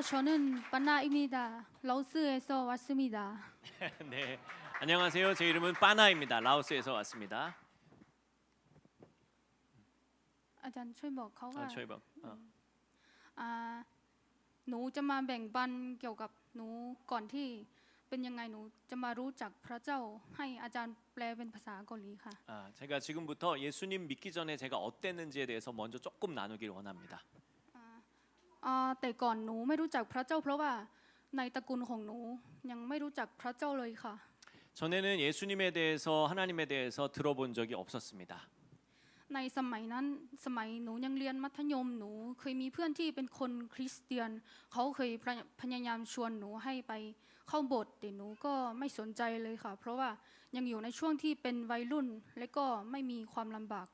저는 빠나입니다. 라오스에서 왔습니다. 네, 안녕하세요. 제 이름은 빠나입니다. 라오스에서 왔습니다. อาจารย์ช่วยบอกเขาว่า 저희 방. หนูจะมาแบ่งปันเกี่ยวกับหนูก่อนที่เป็นยังไงหนูจะมารู้จักพระเจ้าให้อาจารย์แปลเป็นภาษาเกาหลีค่ะ 제가 지금부터 예수님 믿기 전에 제가 어땠는지에 대해서 먼저 조금 나누길 원합니다. แต่ก่อนหนูไม่รู้จักพระเจ้าเพราะว่าในตระกูลของหนูยังไม่รู้จักพระเจ้าเลยค่ะ 전에는 예수님에 대해서 하나님에 대해서 들어본 적이 없었습니다. ในสมัยนั้นสมัยหนูยังเรียนมัธยมหนูเคยมีเพื่อนที่เป็นคนคริสเตียนเขาเคยพยายามชวนหนูให้ไปเข้าโบสถ์แต่หนูก็ไม่สนใจเลยค่ะเพราะว่ายังอยู่ในช่วงที่เป็นวัยรุ่นและก็ไม่มีความลำบาก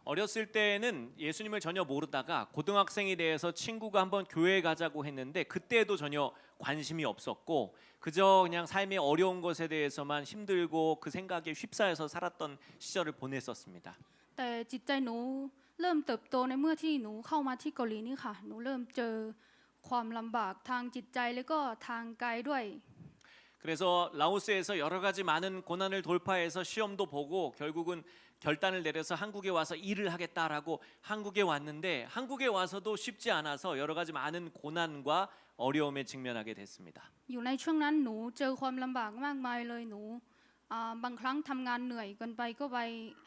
어렸을 때는 예수님을 전혀 모르다가 고등학생이 돼서 친구가 한번 교회 가자고 했는데 그때도 전혀 관심이 없었고 그저 그냥 삶의 어려운 것에 대해서만 힘들고 그 생각에 휩싸여서 살았던 시절을 보냈었습니다. แต่จิตใจหนูเริ่มเติบโตในเมื่อที่หนูเข้ามาที่เกาหลีนี่ค่ะหนูเริ่มเจอความลำบากทางจิตใจและก็ทางกายด้วย 그래서 라오스에서 여러 가지 많은 고난을 돌파해서 시험도 보고 결국은 결단을 내려서 한국에 와서 일을 하겠다라고 한국에 왔는데 한국에 와서도 쉽지 않아서 여러 가지 많은 고난과 어려움에 직면하게 됐습니다. อยู่ในช่วงนั้นหนูเจอความลำบากมากมายเลยหนูบางครั้งทำงานเหนื่อยเกินไปก็ไป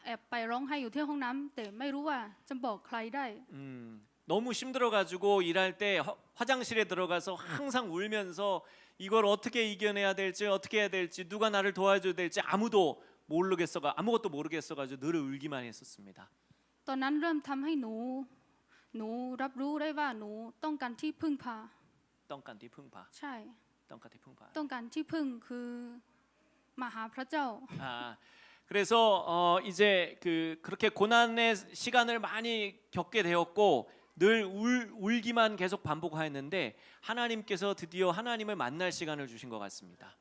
แอบไปร้องไห้อยู่ที่ห้องน้ำแต่ไม่รู้ว่าจะบอกใครได้ 너무 힘들어가지고 일할 때 화장실에 들어가서 항상 울면서 이걸 어떻게 이겨내야 될지 어떻게 해야 될지 누가 나를 도와줘야 될지 아무것도 모르겠어가지고 늘 울기만 했었습니다. ตอนนั้นเริ่มทำให้หนูรับรู้ได้ว่าหนูต้องการที่พึ่งพา 떵깐티 풍파. ใช่ 떵깐티 풍파. ต้องการที่พึ่งคือมาหาพระเจ้า 그래서 이제 그렇게 고난의 시간을 많이 겪게 되었고 늘 울기만 계속 반복하였는데 하나님께서 드디어 하나님을 만날 시간을 주신 것 같습니다.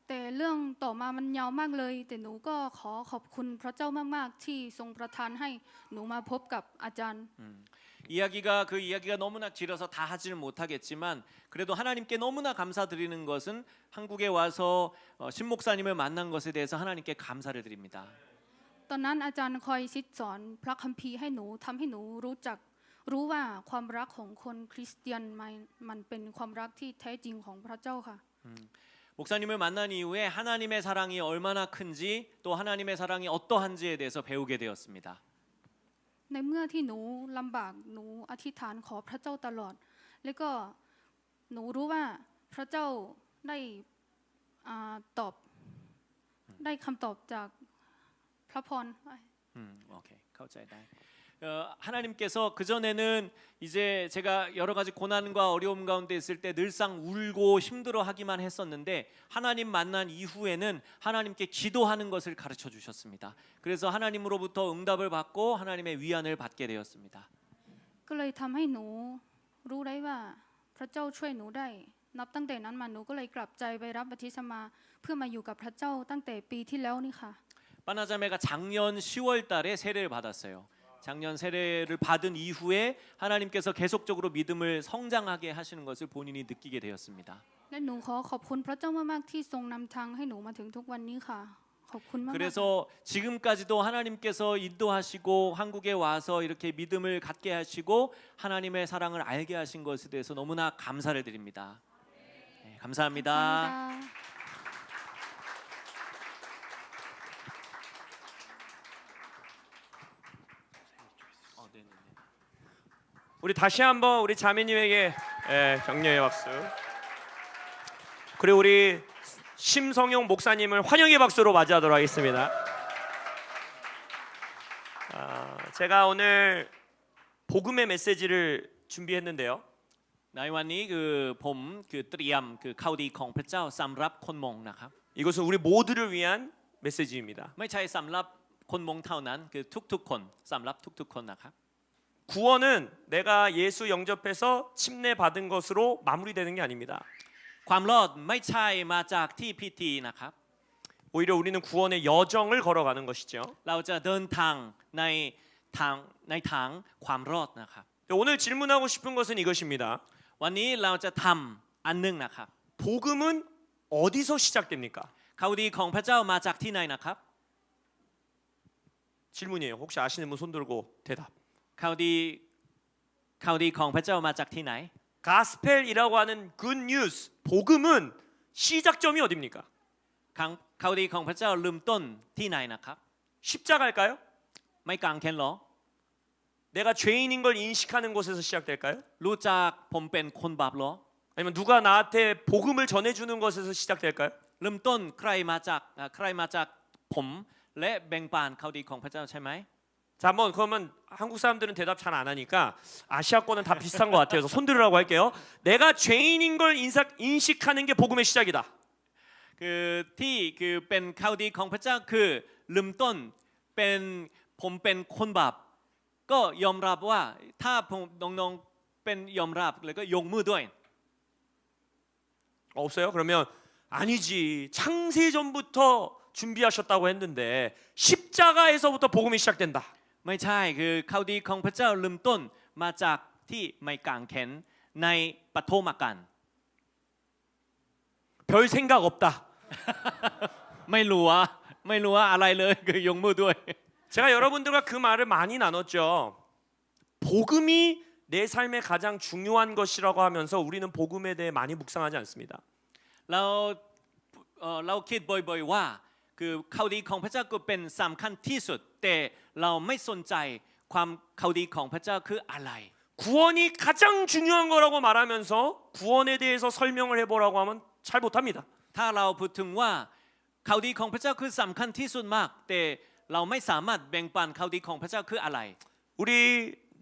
แต่เรื่องต่อมามันยาวมากเลยแต่หนูก็ขอขอบคุณพระเจ้ามากๆที่ทรงประทานให้หนูมาพบกับอาจารย์ 그 이야기가 너무나 길어서 다 하지는 못하겠지만 그래도 하나님께 너무나 감사드리는 것은 한국에 와서 신 목사님을 만난 것에 대해서 하나님께 감사를 드립니다. ตอนนั้นอาจารย์คอยซิดสอนพระคัมภีร์ให้หนูทำให้หนูรู้ว่าความรักของคนคริสเตียนมันเป็นความรักที่แท้จริงของพระเจ้าค่ะ 목사님을 만난 이후에 하나님의 사랑이 얼마나 큰지 또 하나님의 사랑이 어떠한지에 대해서 배우게 되었습니다. ในเมื่อที่หนูลำบากหนูอธิษฐานขอพระเจ้าตลอดแล้วก็หนูรู้ว่าพระเจ้าได้ได้คำตอบจากพระพร 오케이,เข้าใจได้. 하나님께서 그 전에는 이제 제가 여러 가지 고난과 어려움 가운데 있을 때 늘상 울고 힘들어하기만 했었는데 하나님 만난 이후에는 하나님께 기도하는 것을 가르쳐 주셨습니다. 그래서 하나님으로부터 응답을 받고 하나님의 위안을 받게 되었습니다. ก็เลยทำให้หนูรู้ได้ว่าพระเจ้าช่วยหนูได้นับตั้งแต่นั้นมาหนูก็เลยกลับใจไปรับบัพติศมาเพื่อมาอยู่กับพระเจ้าตั้งแต่ปีที่แล้วนี่ค่ะ 빠나자매가 작년 10월 달에 세례를 받았어요. 작년 세례를 받은 이후에 하나님께서 계속적으로 믿음을 성장하게 하시는 것을 본인이 느끼게 되었습니다. และหนูขอบคุณพระเจ้ามากๆที่ทรงนำทางให้หนูมาถึงทุกวันนี้ค่ะขอบคุณมากๆ 그래서 지금까지도 하나님께서 인도하시고 한국에 와서 이렇게 믿음을 갖게 하시고 하나님의 사랑을 알게 하신 것에 대해서 너무나 감사를 드립니다. 네, 감사합니다. 우리 다시 한번 우리 자매님에게 격려의 박수. 그리고 우리 심성용 목사님을 환영의 박수로 맞이하도록 하겠습니다. 제가 오늘 복음의 메시지를 준비했는데요. 나이완이 봄 뚜리암 카우디 콩พระเจ้าสำหรับคนมงนะครับ 이것은 우리 모두를 위한 메시지입니다. ไม่ใช่สำหรับคนมงเท่านั้นทุกๆคนสำหรับทุกๆคนนะครับ 구원은 내가 예수 영접해서 침례 받은 것으로 마무리되는 게 아닙니다. ความรอดไม่ใช่มาจากที่พิธีนะครับ 오히려 우리는 구원의 여정을 걸어가는 것이죠. เราจะเดินทางในทางความรอดนะครับ 오늘 질문하고 싶은 것은 이것입니다. วันนี้เราจะทำอันหนึงนะครับ 복음은 어디서 시작됩니까? ข่าวดีของพระเจ้ามาจากที่ไหนนะครับ 질문이에요. 혹시 아시는 분 손 들고 대답. ข่าวดีของพระเจ้ามาจากที่ไหน 가스펠이라고 하는 굿뉴스, 복음은 시작점이 어디입니까? ข่าวดีของพระเจ้าเริ่มต้นที่ไหนนะครับ 십자가일까요? ไม่กางแขนหรอ 내가 죄인인 걸 인식하는 곳에서 시작될까요? รู้จักผมเป็นคนบาปหรอ 아니면 누가 나한테 복음을 전해주는 것에서 시작될까요? เริ่มต้นใครมาจากผมและแบ่งปันข่าวดีของพระเจ้าใช่ไหม 자, 한번 그러면 한국 사람들은 대답 잘 안 하니까 아시아권은 다 비슷한 것 같아요. 그래서 손 들으라고 할게요. 내가 죄인인 걸 인식하는 게 복음의 시작이다. คือเป็นข่าวดีของพระเจ้าคือเริ่มต้นเป็นผมเป็นคนบาปก็ยอมรับว่าถ้าผมน้องๆเป็นยอมรับแล้วก็ยกมือด้วย 없어요? 그러면 아니지. 창세전부터 준비하셨다고 했는데 십자가에서부터 복음이 시작된다. ไม่ใช่คือข่าวดีของพระเจ้าเริ่มต้นมาจากที่ไม่กางแขนในปฐมกาล 별 생각 없다. ไม่รู้ว่าอะไรเลยคือยกมือด้วย 제가 여러분들과 그 말을 많이 나눴죠. 복음이 내 삶의 가장 중요한 것이라고 하면서 우리는 복음에 대해 많이 묵상하지 않습니다. เราคิดบ่อยๆว่าคือข่าวดีของพระเจ้าก็เป็นสำคัญที่สุดแต่เราไม่สนใจความข่าวดีของพระเจ้าคืออะไร 구원이 가장 중요한 거라고 말하면서 구원에 대해서 설명을 해보라고 하면 잘 못합니다. ถ้าเราพูดถึงว่าข่าวดีของพระเจ้าคือสำคัญที่สุดมากแต่เราไม่สามารถแบ่งปันข่าวดีของพระเจ้าคืออะไร 우리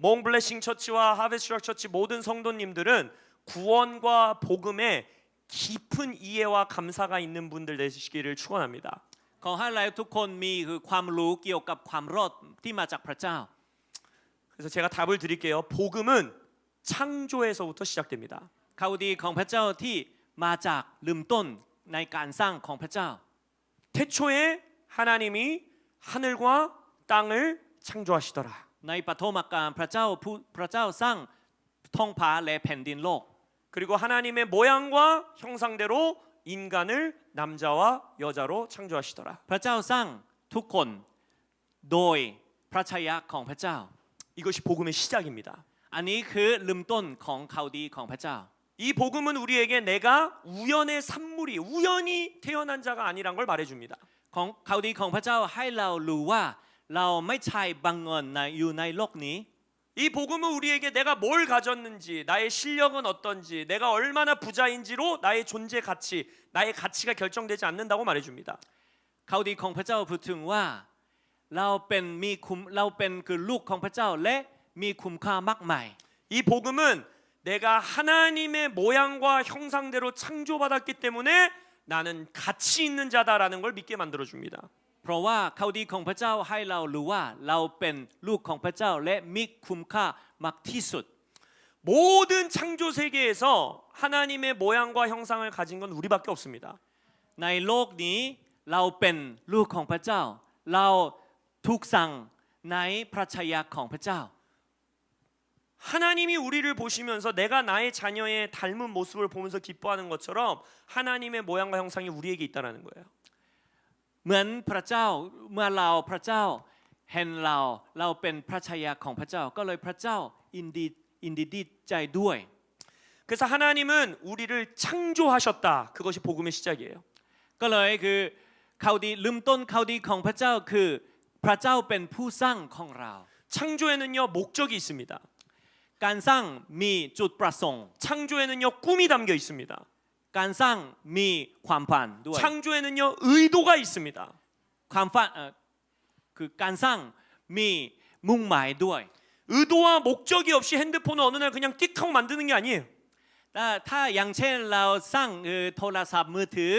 몽 블레싱 처치와 하베스트 처치 모든 성도님들은 구원과 복음에 깊은 이해와 감사가 있는 분들 되시기를 축원합니다. ขอให้เราทุกคนมีคือความรู้เกี่ยวกับความรอดที่มาจากพระเจ้า 그래서 제가 답을 드릴게요. 복음은 창조에서부터 시작됩니다. ข่าวดีของพระเจ้าที่มาจากเริ่มต้นในการสร้างของพระเจ้า 태초에 하나님이 하늘과 땅을 창조하시더라. ในปฐมกาลพระเจ้าสร้างท้องฟ้าและแผ่นดินโลก 그리고 하나님의 모양과 형상대로 인간을 남자와 여자로 창조하시더라. พระเจ้าสร้างทุกคนโดยพระชายาของพระเจ้า 이것이 복음의 시작입니다. อันนี้คือเริ่มต้นของข่าวดีของพระเจ้า 이 복음은 우리에게 내가 우연의 산물이 우연히 태어난 자가 아니란 걸 말해줍니다. ของข่าวดีของพระเจ้าให้เรารู้ว่าเราไม่ใช่บังเอิญอยู่ในโลกนี้ 이 복음은 우리에게 내가 뭘 가졌는지 나의 실력은 어떤지 내가 얼마나 부자인지로 나의 존재 가치 나의 가치가 결정되지 않는다고 말해줍니다. ข่าวดีของพระเจ้าพูดถึงว่าเราเป็นคือลูกของพระเจ้าและมีคุณค่ามากมาย 이 복음은 내가 하나님의 모양과 형상대로 창조받았기 때문에 나는 가치 있는 자다라는 걸 믿게 만들어 줍니다. เพราะว่าข่าวดีของพระเจ้าให้เรารู้ว่าเราเป็นลูกของพระเจ้าและมีคุณค่ามากที่สุด 모든 창조 세계에서 하나님의 모양과 형상을 가진 건 우리밖에 없습니다. ในโลกนี้เราเป็นลูกของพระเจ้าเราถูกสั่งในพระชายาของพระเจ้า 하나님이 우리를 보시면서 내가 나의 자녀의 닮은 모습을 보면서 기뻐하는 것처럼 하나님의 모양과 형상이 우리에게 있다는 거예요. เหมือนพระเจ้าเมื่อเราพระเจ้าเห็นเราเป็นพระชายาของพระเจ้าก็เลยพระเจ้ายินดีใจด้วย 그래서 하나님은 우리를 창조하셨다. 그것이 복음의 시작이에요. ก็เลยคือข่าวดีเริ่มต้นข่าวดีของพระเจ้าคือพระเจ้าเป็นผู้สร้างของเรา 창조에는요 목적이 있습니다. การสร้างมีจุดประสงค์ 창조에는요 꿈이 담겨 있습니다. การสร้างมีความฝันด้วย 창조에는요 의도가 있습니다. ความฝันคือการสร้างมีมุ่งหมายด้วย 의도와 목적이 없이 핸드폰을 어느 날 그냥 띡 하고 만드는 게 아니에요. ถ้าอย่างเช่นเราสร้างโทรศัพท์มือถือ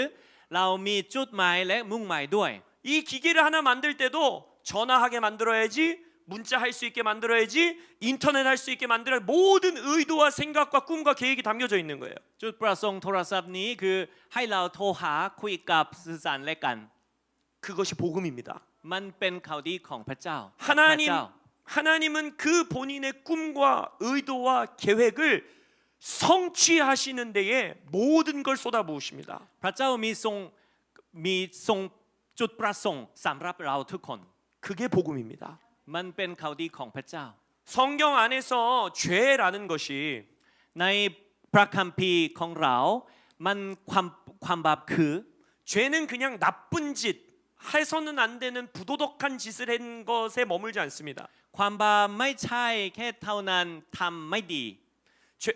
เรามีจุดหมายและมุ่งหมายด้วย 이 기계를 하나 만들 때도 전화하게 만들어야지 문자 할 수 있게 만들어야지 인터넷 할 수 있게 만들어야 모든 의도와 생각과 꿈과 계획이 담겨져 있는 거예요. จุดประสงค์โทรศัพท์นี้คือให้เราโทรหาคุยกับสื่อสารและกัน 그것이 복음입니다. มันเป็นข่าวดีของพระเจ้า 하나님 하나님은 그 본인의 꿈과 의도와 계획을 성취하시는 데에 모든 걸 쏟아부으십니다. พระเจ้ามีทรงจุดประสงค์สำหรับเราทุกคน 그게 복음입니다. มันเป็นข่าวดีของพระเจ้า 성경 안에서 죄라는 것이 ในพระคัมภีร์ของเรา มันความบาปคือ 죄는 그냥 나쁜 짓, 해서는 안 되는 부도덕한 짓을 한 것에 머물지 않습니다. ความบาปไม่ใช่แค่เท่านั้นทำไม่ดี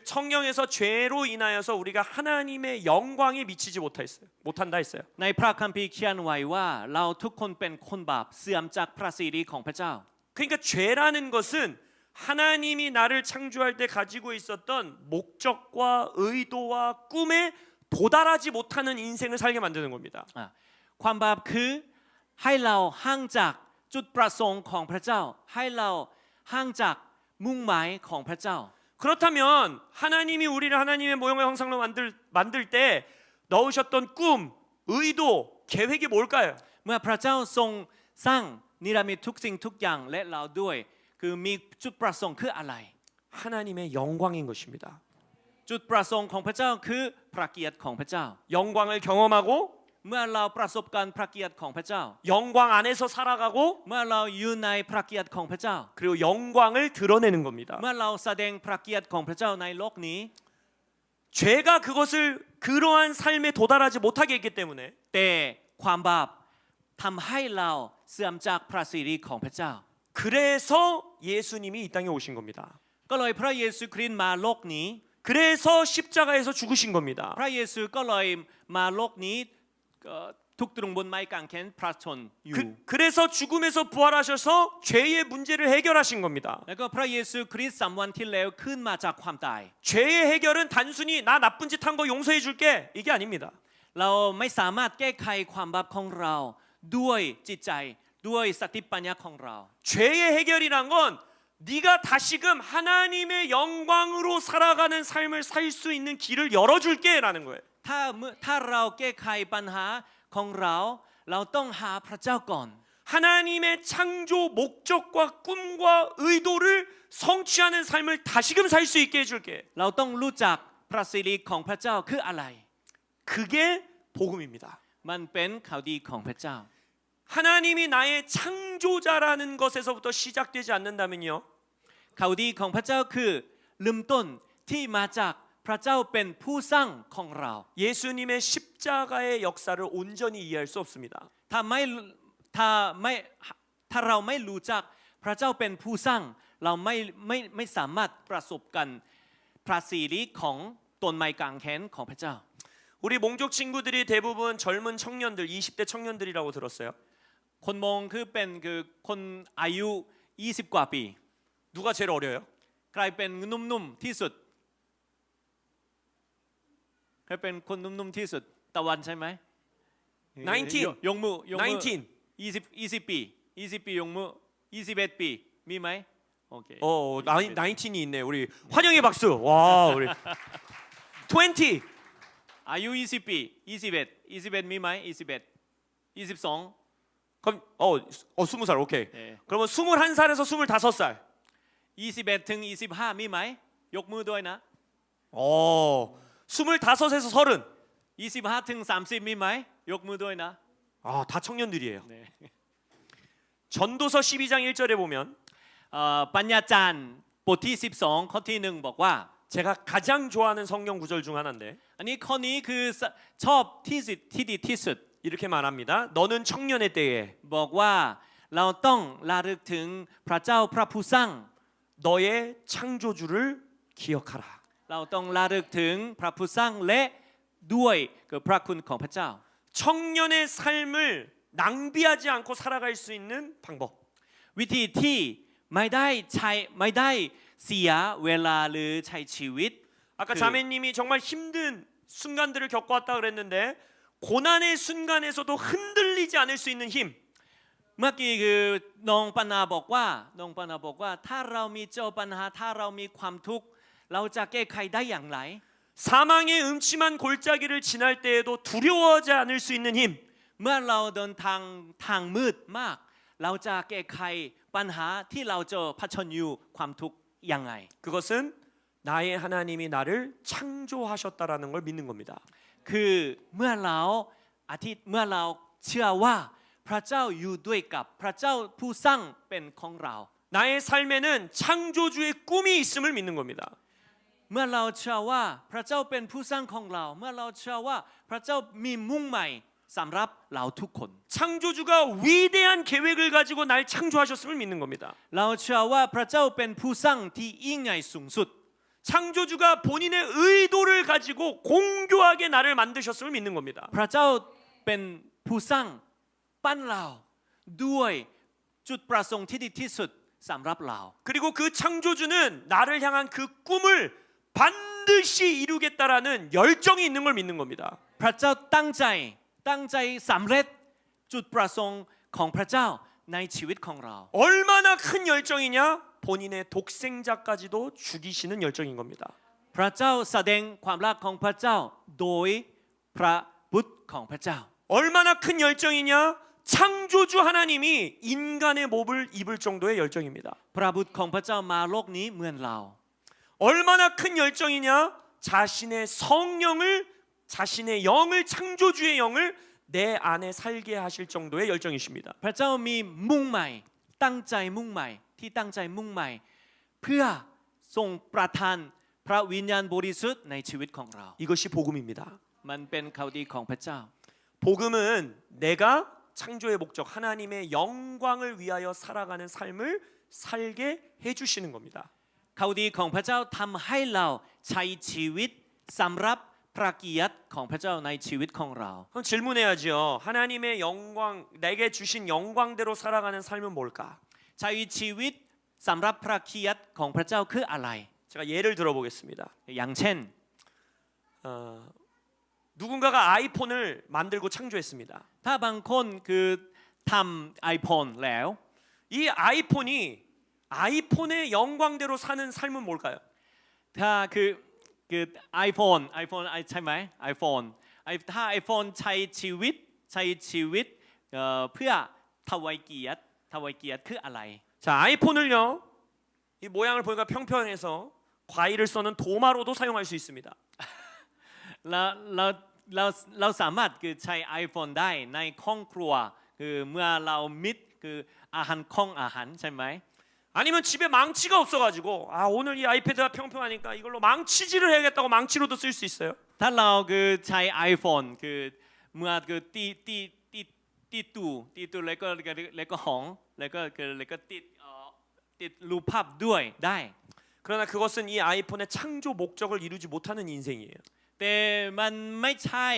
성경에서 죄로 인하여서 우리가 하나님의 영광에 미치지 못한다 했어요. ในพระคัมภีร์เขียนไว้ว่าเราทุกคนเป็นคนบาปเสื่อมจากพระสิริของพระเจ้า 그러니까 죄라는 것은 하나님이 나를 창조할 때 가지고 있었던 목적과 의도와 꿈에 도달하지 못하는 인생을 살게 만드는 겁니다. ความบาปคือให้เราห่างจากจุดประสงค์ของพระเจ้า ให้เราห่างจากมุ่งหมายของพระเจ้า 그렇다면 하나님이 우리를 하나님의 모형과 형상으로 만들 때 넣으셨던 꿈, 의도, 계획이 뭘까요? เมื่อพระเจ้าทรงสร้างนิรมิตทุกสิ่งทุกอย่างและเราด้วยคือมีจุดประสงค์คืออะไร 하나님의 영광인 것입니다. จุดประสงค์ของพระเจ้าคือพระเกียรติของพระเจ้า 영광을 경험하고 เมื่อเราประสบการณ์พระเกียรติของพระเจ้า 영광 안에서 살아가고 เมื่อเราอยู่ในพระเกียรติของพระเจ้า 그리고 영광을 드러내는 겁니다. เมื่อเราแสดงพระเกียรติของพระเจ้าในโลกนี้ 죄가 그것을 그러한 삶에 도달하지 못하게 했기 때문에 แต่ความบาปทำให้เราเสื่อมจากพระสิริของพระเจ้า 그래서 예수님이 이 땅에 오신 겁니다. ก็เลยพระเยซูคริสต์มาโลกนี้ 그래서 십자가에서 죽으신 겁니다. พระเยซูก็เลยมาโลกนี้ทุกตรงบนไม้กางเขนพระชนอยู่ 그래서 죽음에서 부활하셔서 죄의 문제를 해결하신 겁니다. แล้วก็พระเยซูคริสต์3 วันที่แล้วขึ้นมาจากความตาย 죄의 해결은 단순히 나 나쁜 짓 한 거 용서해 줄게 이게 아닙니다. เราไม่สามารถแก้ไขความบาปของเราด้วยจิตใจด้วยสติปัญญาของเรา 죄의 해결이란 건 네가 다시금 하나님의 영광으로 살아가는 삶을 살 수 있는 길을 열어줄게라는 거예요. ถ้าเราแก้ไขปัญหาของเราต้องหาพระเจ้าก่อน 하나님의 창조 목적과 꿈과 의도를 성취하는 삶을 다시금 살 수 있게 해줄게. เราต้องรู้จักพระสิริของพระเจ้าคืออะไร 그게 복음입니다. มันเป็นข่าวดีของพระเจ้า 하나님이 나의 창조자라는 것에서부터 시작되지 않는다면요. ข่าวดีของพระเจ้าคือเริ่มต้นที่มาจากพระเจ้าเป็นผู้สร้างของเรา 예수님의 십자가의 역사를 온전히 이해할 수 없습니다. ถ้าเราไม่รู้จักพระเจ้าเป็นผู้สร้างเราไม่สามารถประสบกันพระสิริของต้นไม้กางเขนของพระเจ้า 우리 몽족 친구들이 대부분 젊은 청년들, 20대 청년들이라고 들었어요. คนมงคือเป็นคนอายุ20 กว่าปี 누가 제일 어려요? ใครเป็นหนุ่มๆที่สุดใครเป็นคนหนุ่มๆที่สุดตะวันใช่ไหม 19 ยกมือ 19 20 ปียกมือ21 ปีมีไหมโอเค 19이 있네. 우리 환영의 박수. 와, 우리 20. อายุ20 ปี21มีไหม21 22 그럼 20살. 오케이. 네. 그러면 21살에서 25살. 21ถึง25มีไหมยกมือด้วยนะ 25에서 30. 25ถึง30มีไหมยกมือด้วยนะ 다 청년들이에요. 네. 전도서 12장 1절에 보면 ปัญญาจารย์บทที่12ข้อที่1บอกว่า 제가 가장 좋아하는 성경 구절 중 하나인데 อันนี้ข้อนี้คือชอบที่ดีที่สุด 이렇게 말합니다. 너는 청년의 때에 บอกว่าเราต้องระลึกถึงพระเจ้าพระผู้สร้าง 너의 창조주를 기억하라. เราต้องระลึกถึงพระผู้สร้างและด้วยพระคุณของพระเจ้า 청년의 삶을 낭비하지 않고 살아갈 수 있는 방법. วิธีที่ไม่ได้เสียเวลาหรือใช้ชีวิต 아까 자매님이 정말 힘든 순간들을 겪어왔다 그랬는데 고난의 순간에서도 흔들리지 않을 수 있는 힘. เมื่อกี้คือน้องปนาบอกว่าถ้าเรามีเจ้าปัญหาถ้าเรามีความทุกข์เราจะแก้ไขได้อย่างไร 사망의 음침한 골짜기를 지날 때에도 두려워하지 않을 수 있는 힘. เมื่อเราเดินทางมืดมาก เราจะแก้ไขปัญหาที่เราเจอเผชิญอยู่ความทุกข์ยังไง 그것은 나의 하나님이 나를 창조하셨다라는 걸 믿는 겁니다. คือเมื่อเราเชื่อว่าพระเจ้าอยู่ด้วยกับพระเจ้าผู้สร้างเป็นของเรา 나의 삶에는 창조주의 꿈이 있음을 믿는 겁니다. เมื่อเราเชื่อว่าพระเจ้าเป็นผู้สร้างของเรา เมื่อเราเชื่อว่าพระเจ้ามีมุ่งหมายสำหรับเราทุกคน 창조주가 위대한 계획을 가지고 날 창조하셨음을 믿는 겁니다. เราเชื่อว่าพระเจ้าเป็นผู้สร้างที่ยิ่งใหญ่สูงสุด 창조주가 본인의 의도를 가지고 공교하게 나를 만드셨음을 믿는 겁니다. พระเจ้าเป็นผู้สร้างปั้นเราด้วยจุดประสงค์ที่ดีที่สุดสำหรับเรา 그리고 그 창조주는 나를 향한 그 꿈을 반드시 이루겠다라는 열정이 있는 걸 믿는 겁니다. พระเจ้าตั้งใจสำเร็จจุดประสงค์ของพระเจ้าในชีวิตของเรา 얼마나 큰 열정이냐? 본인의 독생자까지도 죽이시는 열정인 겁니다. พระเจ้าแสดงความรักของพระเจ้าโดยพระบุตรของพระเจ้า 얼마나 큰 열정이냐? 창조주 하나님이 인간의 몸을 입을 정도의 열정입니다. พระบุตรของพระเจ้ามาโลกนี้เหมือนเรา 얼마나 큰 열정이냐? 자신의 성령을 자신의 영을 창조주의 영을 내 안에 살게 하실 정도의 열정이십니다. พระเจ้ามีมุ่งหมายตั้งใจมุ่งหมายที่ตั้งใจมุ่งหมายเพื่อทรงประทานพระวิญญาณบริสุทธิ์ในชีวิตของเรา 이것이 복음입니다. มันเป็นข่าวดีของพระเจ้า 복음은 내가 창조의 목적 하나님의 영광을 위하여 살아가는 삶을 살게 해주시는 겁니다. ข่าวดีของพระเจ้าทำให้เราใช้ชีวิตสำหรับพระเกียรติของพระเจ้าในชีวิตของเรา 그럼 질문해야죠. 하나님의 영광 내게 주신 영광대로 살아가는 삶은 뭘까? ใช้ชีวิตสำหรับพระเกียรติของพระเจ้าคืออะไร 제가 예를 들어보겠습니다. อย่างเช่น 누군가가 아이폰을 만들고 창조했습니다. ถ้าบางคนคือทำ iPhone แล้ว 이 아이폰이 아이폰의 영광대로 사는 삶은 뭘까요? ถ้าคือiPhone ใช่ไหม iPhone ถ้า iPhone ใช้ชีวิตเพื่อถวายเกียรติคืออะไร 자, 아이폰을요. 이 모양을 보니까 평평해서 과일을 써는 도마로도 사용할 수 있습니다. เราสามารถคือใช้ iPhone ได้ในห้องครัวคือเมื่อเรามิดคืออาหารของอาหารใช่ไหม 아니면 집에 망치가 없어가지고 아 오늘 이 아이패드가 평평하니까 이걸로 망치질을 해야겠다고 망치로도 쓸 수 있어요. ถ้าเราคือใช้ iPhone คือเมื่อคือตีตู้แล้วก็ห้องแล้วก็ติดรูปภาพด้วยได้ 그러나 그것은 이 아이폰의 창조 목적을 이루지 못하는 인생이에요. แต่มันไม่ใช่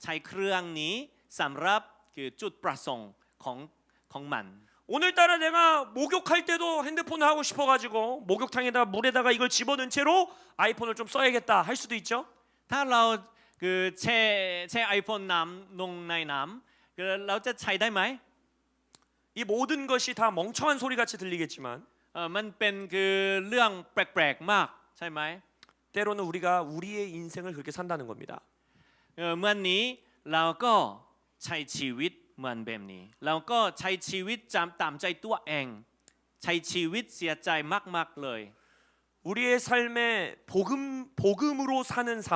ใช้เครื่องนี้สำหรับคือจุดประสงค์ของมัน 오늘따라 내가 목욕할 때도 핸드폰을 하고 싶어가지고 목욕탕에다 물에다가 이걸 집어넣은 채로 아이폰을 좀 써야겠다 할 수도 있죠. ถ้าเราคือแช่ iPhone น้ำลงในน้ำคือเราจะใช้ได้ไหม 이 모든 것이 다 멍청한 소리 같이 들리겠지만 มันเป็นคือเรื่องแปลกๆมากใช่ไหม 때로는 우리가 우리의 인생을 그렇게 산다는 겁니다. เมื่อนี้เราก็ใช้ชีวิตเหมือนแบบนี้เราก็ใช้ชีวิตตามใจตัวเองใช้ชีวิตเสียใจมากๆเลย 우리의 삶에 복음으로 사는 삶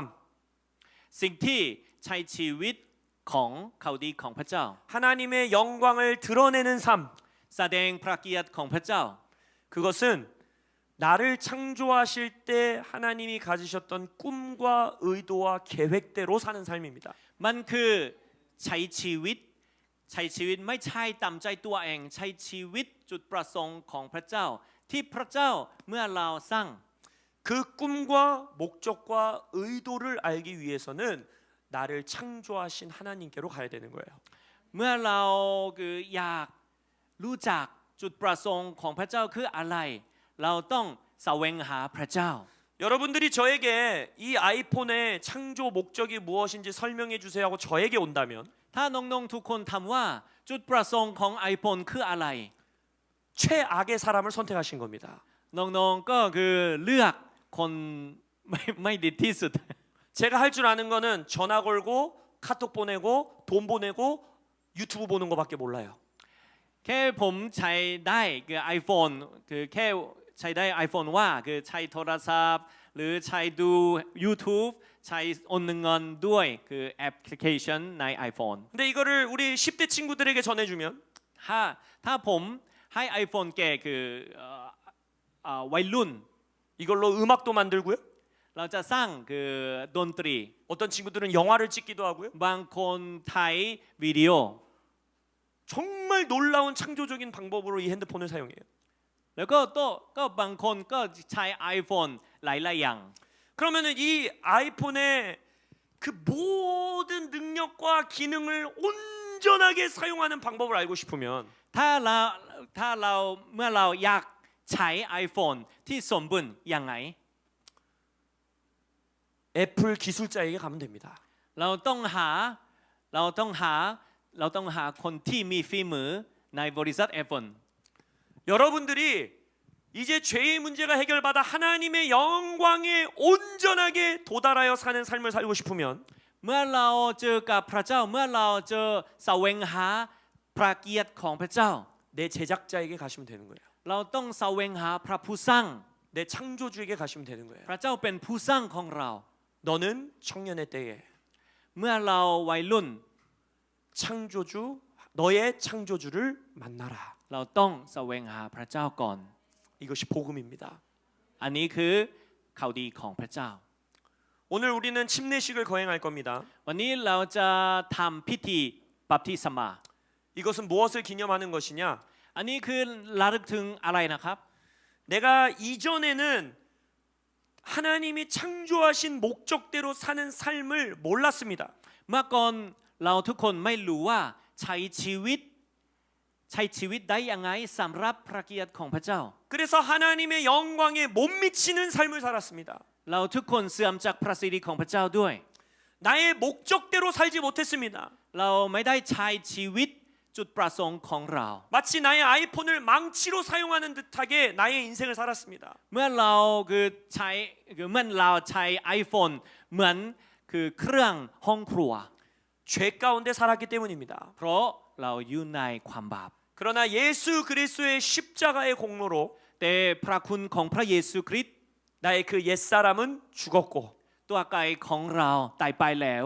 สิ่งที่ใช้ชีวิตของข่าวดีของพระเจ้า 하나님의 영광을 드러내는 삶 แสดงพระเกียรติของพระเจ้า 그것은 나를 창조하실 때 하나님이 가지셨던 꿈과 의도와 계획대로 사는 삶입니다. มันคือใช้ชีวิตไม่ใช่ตามใจตัวเองใช้ชีวิตจุดประสงค์ของพระเจ้าที่พระเจ้าเมื่อเราสร้าง 그 꿈과 목적과 의도를 알기 위해서는 나를 창조하신 하나님께로 가야 되는 거예요. เมื่อเราคืออยากรู้จักจุดประสงค์ของพระเจ้าคืออะไรเราต้องแสวงหาพระเจ้า 여러분들이 저에게 이 아이폰의 창조 목적이 무엇인지 설명해 주세요 하고 저에게 온다면 ถ้าน้องๆทุกคนถามว่าจุดประสงค์ของ iPhone คืออะไร 최악의 사람을 선택하신 겁니다. น้องๆก็คือเลือกคนไม่ดีที่สุด 제가 할 줄 아는 거는 전화 걸고 카톡 보내고 돈 보내고 유튜브 보는 거밖에 몰라요. แค่ผมใช้ได้คือ iPhone คือแค่ใช้ได้ iPhone ว่าคือใช้โทรศัพท์หรือใช้ดู YouTube ใช้โอนเงินด้วยคือแอปพลิเคชันใน iPhone 근데 이거를 우리 10대 친구들에게 전해주면 ถ้าผมให้ iPhone แก่คือวัยรุ่น 이걸로 음악도 만들고요. เราจะสร้างคือดนตรี 어떤 친구들은 영화를 찍기도 하고요. บางคนถ่ายวิดีโอ 정말 놀라운 창조적인 방법으로 이 핸드폰을 사용해요. แล้วก็บางคนก็ใช้ iPhone หลายๆอย่าง 그러면은 이 아이폰의 그 모든 능력과 기능을 온전하게 사용하는 방법을 알고 싶으면 ถ้าเราเมื่อเราอยากใช้ iPhone ที่สมบูรณ์ยังไง 애플 기술자에게 가면 됩니다. เราต้องหาคนที่มีฝีมือในบริษัท Apple 여러분들이 이제 죄의 문제가 해결받아 하나님의 영광에 온전하게 도달하여 사는 삶을 살고 싶으면 เมื่อเราเจอกับพระเจ้าเมื่อเราเจอแสวงหาพระเกียรติของพระเจ้า 내 제작자에게 가시면 되는 거예요. เราต้องแสวงหาพระผู้สร้าง 내 창조주에게 가시면 되는 거예요. พระเจ้าเป็นผู้สร้างของเรา 너는 청년의 때에 เมื่อเราวัยรุ่น 창조주 너의 창조주를 만나라. เราต้องแสวงหาพระเจ้าก่อน 이것이 복음입니다. อันนี้คือข่าวดีของพระเจ้า 오늘 우리는 침례식을 거행할 겁니다. วันนี้เราจะทำพิธีบัพติศมา 이것은 무엇을 기념하는 것이냐? อันนี้คือระลึกถึงอะไรนะครับ 내가 이전에는 하나님이 창조하신 목적대로 사는 삶을 몰랐습니다. เมื่อก่อนเราทุกคนไม่รู้ว่าใช้ชีวิตได้ยังไงสำหรับพระเกียรติของพระเจ้า 그래서 하나님의 영광에 못 미치는 삶을 살았습니다. เราทุกคนเสื่อมจากพระสิริของพระเจ้าด้วย 나의 목적대로 살지 못했습니다. เราไม่ได้ใช้ชีวิตจุดประสงค์ของเรา 마치 나의 아이폰을 망치로 사용하는 듯하게 나의 인생을 살았습니다. เมื่อเราใช้ iPhone เหมือนคือเครื่องห้องครัว 죄 가운데 살았기 때문입니다. เพราะเราอยู่ในความบาป 그러나 예수 그리스도의 십자가의 공로로 แต่พระคุณของพระเยซูคริสต์ 나의 그 옛사람은 죽었고 ตัวกายของเราตายไปแล้ว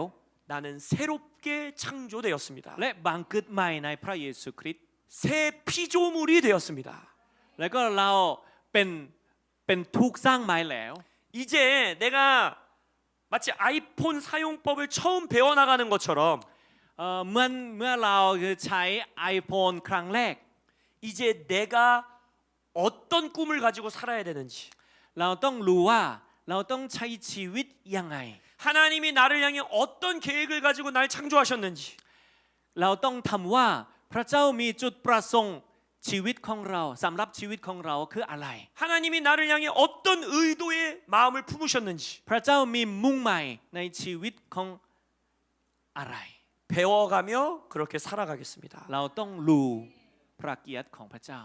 나는 새롭게 창조되었습니다. และบังเกิดใหม่ในพระเยซูคริสต์ 새 피조물이 되었습니다. แล้วก็เราเป็นทุกสร้างใหม่แล้ว 이제 내가 마치 아이폰 사용법을 처음 배워나가는 것처럼 เมื่อเราใช้ iPhone ครั้งแรก 이제 내가 어떤 꿈을 가지고 살아야 되는지 เราต้องรู้ว่าเราต้องใช้ชีวิตยังไง 하나님이 나를 향해 어떤 계획을 가지고 날 창조하셨는지 เราต้องทำว่าพระเจ้ามีจุดประสงค์ชีวิตของเราสำหรับชีวิตของเราคืออะไร 하나님이 나를 향해 어떤 의도의 마음을 품으셨는지 พระเจ้ามีมุ่งหมายในชีวิตของอะไร 배워가며 그렇게 살아가겠습니다. เราต้องรู้พระเกียรติของพระเจ้า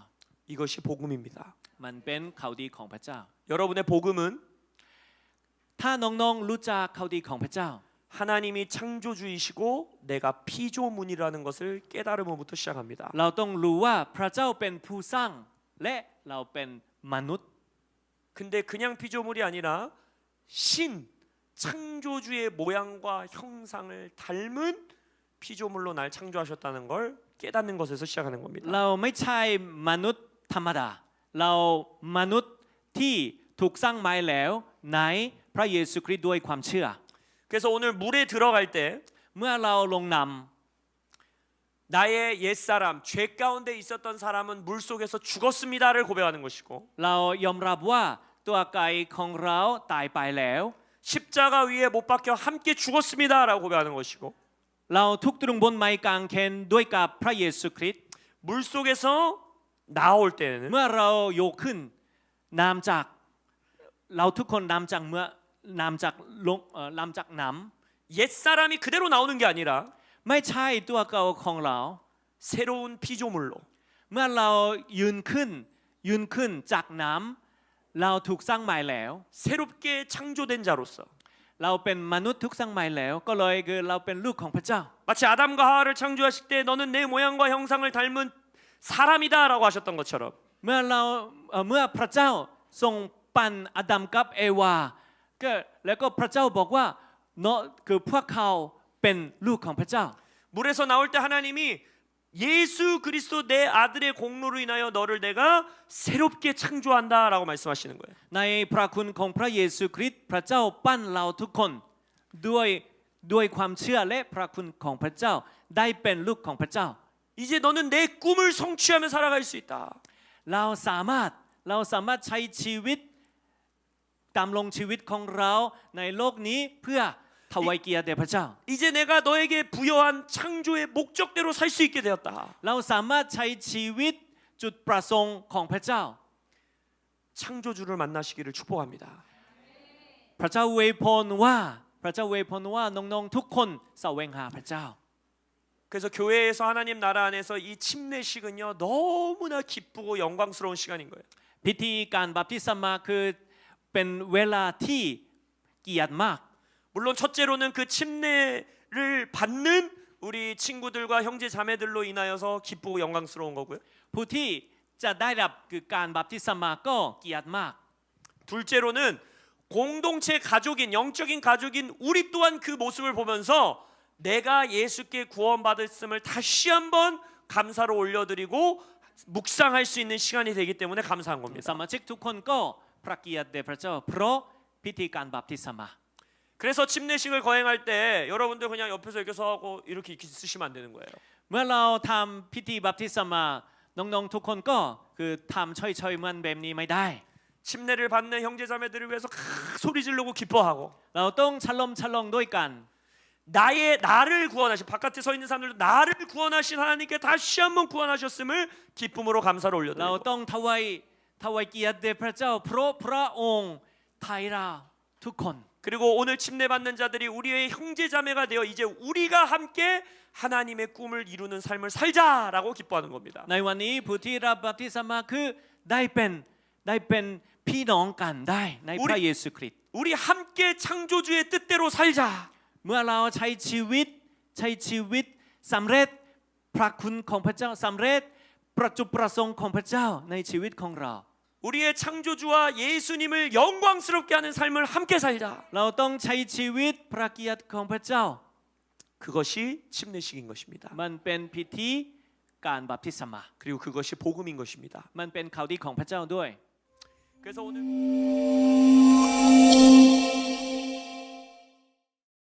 이것이 복음입니다. มันเป็นข่าวดีของพระเจ้า 여러분의 복음은 ถ้าน้องๆรู้จักข่าวดีของพระเจ้า 하나님이 창조주이시고 내가 피조물이라는 것을 깨달음으로부터 시작합니다. เราต้องรู้ว่าพระเจ้าเป็นผู้สร้างและเราเป็นมนุษย์ 근데 그냥 피조물이 아니라 신 창조주의 모양과 형상을 닮은 피조물로 날 창조하셨다는 걸 깨닫는 것에서 시작하는 겁니다. เราไม่ใช่มนุษย์ธรรมดาเรามนุษย์ที่ถูกสร้างมาแล้วในพระเยซูคริสต์ด้วยความเชื่อ 그래서 오늘 물에 들어갈 때 เมื่อเราลงน 나의 옛사람 죄 가운데 있었던 사람은 물 속에서 죽었습니다를 고백하는 것이고 ำเรายอมรับว่าตัวกายของเราตายไปแล้ว 십자가 위에 못 박혀 함께 죽었습니다라고 고백하는 것이고 เราทุกตรึงบนไม้กางเขนด้วยกับพระเยซูคริสต์ 물 속에서 나올 때는 เมื่อเราโยกขึ้นน้ำจากเราทุกคนน้ำจากน้ำ 옛사람이 그대로 나오는 게 아니라 ไม่ใช่ตัวเก่าของเรา 새로운 피조물로 เมื่อเรายืนขึ้นจากน้ำเราถูกสร้างใหม่แล้ว 새롭게 창조된 자로서 เราเป็นมนุษย์ทุกสมัยแล้วก็เลยคือเราเป็นลูกของพระเจ้า 마치 아담과 하와를 창조하실 때 너는 내 모양과 형상을 닮은 사람이다라고 하셨던 것처럼 เมื่อพระเจ้าทรงปั้นอาดัมกับเอวาก็แล้วก็พระเจ้าบอกว่าเนาะคือพวกเขาเป็นลูกของพระเจ้า 물에서 나올 때 하나님이 예수 그리스도 내 아들의 공로로 인하여 너를 내가 새롭게 창조한다라고 말씀하시는 거예요. ในพระคุณของพระเยซูคริสต์พระเจ้าปั้นเราทุกคนด้วยความเชื่อและพระคุณของพระเจ้าได้เป็นลูกของพระเจ้า 이제 너는 내 꿈을 성취하며 살아갈 수 있다. เราสามารถใช้ชีวิตดำรงชีวิตของเราในโลกนี้เพื่อถวายเกียรติแด่พระเจ้า 이제 내가 너에게 부여한 창조의 목적대로 살 수 있게 되었다. เราสามารถใช้ชีวิตจุดประสงค์ของพระเจ้า 창조주를 만나시기를 축복합니다. พระเจ้าอวยพรว่าน้องๆทุกคนแสวงหาพระเจ้า 그래서 교회에서 하나님 나라 안에서 이 침례식은요 너무나 기쁘고 영광스러운 시간인 거예요. พิธีการบัพติศมาคือเป็นเวลาที่เกียรติมาก 물론 첫째로는 그 침례를 받는 우리 친구들과 형제 자매들로 인하여서 기쁘고 영광스러운 거고요. ผู้ที่จะได้รับคือการบัพติศมาก็เกียรติมาก 둘째로는 공동체 가족인 영적인 가족인 우리 또한 그 모습을 보면서 내가 예수께 구원받았음을 다시 한번 감사로 올려드리고 묵상할 수 있는 시간이 되기 때문에 감사한 ส 겁니다. มาชิกทุกคนก็พระเกียรติแด่พระเจ้าเพราะพิธีการบัพติศมา 그래서 침례식을 거행할 때 여러분들 그냥 옆에서 이렇게 서고 이렇게 있으시면 안 되는 거예요. เมื่อเราทำพิธีบัพติศมาน้องๆทุกคนก็คือทำช่อยๆเหมือนแบบนี้ไม่ได้ 침례를 받는 형제자매들을 위해서 소리 지르고 기뻐하고 เราต้องฉลองด้วยกัน 나를 구원하신 바깥에 서 있는 사람들도 나를 구원하신 하나님께 다시 한번 구원하셨음을 기쁨으로 감사를 เรา 올려드리고 ต้องถวายเกียรติแด่พระเจ้าเพราะพระองค์ไถ่เราทุกคน 그리고 오늘 침례 받는 자들이 우리의 형제자매가 되어 이제 우리가 함께 하나님의 꿈을 이루는 삶을 살자라고 기뻐하는 겁니다. ในวันนี้ผู้ที่รับบัพติศมาคือได้เป็นพี่น้องกันได้ในพระเยซูคริสต์ 우리 함께 창조주의 뜻대로 살자. เมื่อเราใช้ชีวิตสำเร็จพระคุณของพระเจ้าสำเร็จจุดประสงค์ของพระเจ้าในชีวิตของเรา 우리의 창조주와 예수님을 영광스럽게 하는 삶을 함께 살자. เราต้องใช้ชีวิตพระเกียรติของพระเจ้า 그것이 침례식인 것입니다. มันเป็นพิธีการบัพติศมา 그리고 그것이 복음인 것입니다. มันเป็นข่าวดีของพระเจ้าด้วย 그래서 오늘